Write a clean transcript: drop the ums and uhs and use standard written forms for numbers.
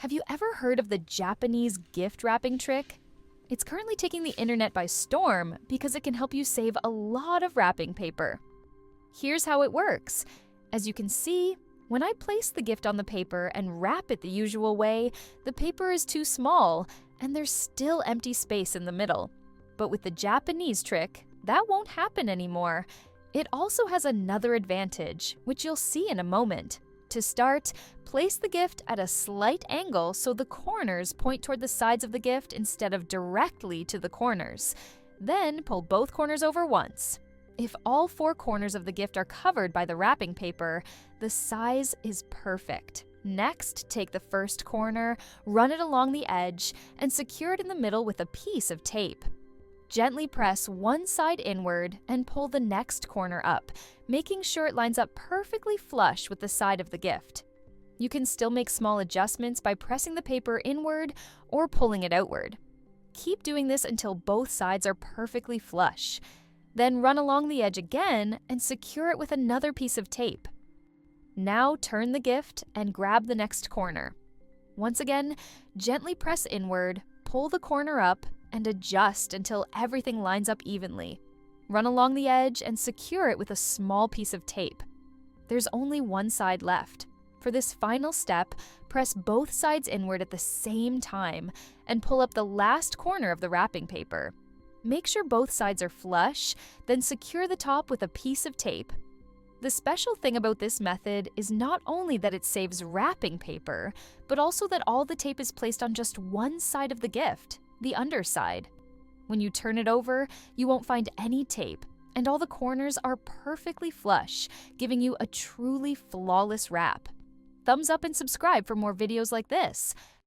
Have you ever heard of the Japanese gift wrapping trick? It's currently taking the internet by storm because it can help you save a lot of wrapping paper. Here's how it works. As you can see, when I place the gift on the paper and wrap it the usual way, the paper is too small and there's still empty space in the middle. But with the Japanese trick, that won't happen anymore. It also has another advantage, which you'll see in a moment. To start, place the gift at a slight angle so the corners point toward the sides of the gift instead of directly to the corners. Then pull both corners over once. If all 4 corners of the gift are covered by the wrapping paper, the size is perfect. Next, take the first corner, run it along the edge, and secure it in the middle with a piece of tape. Gently press one side inward and pull the next corner up, making sure it lines up perfectly flush with the side of the gift. You can still make small adjustments by pressing the paper inward or pulling it outward. Keep doing this until both sides are perfectly flush. Then run along the edge again and secure it with another piece of tape. Now turn the gift and grab the next corner. Once again, gently press inward, pull the corner up, and adjust until everything lines up evenly. Run along the edge and secure it with a small piece of tape. There's only one side left. For this final step, press both sides inward at the same time and pull up the last corner of the wrapping paper. Make sure both sides are flush, then secure the top with a piece of tape. The special thing about this method is not only that it saves wrapping paper, but also that all the tape is placed on just one side of the gift, the underside. When you turn it over, you won't find any tape, and all the corners are perfectly flush, giving you a truly flawless wrap. Thumbs up and subscribe for more videos like this.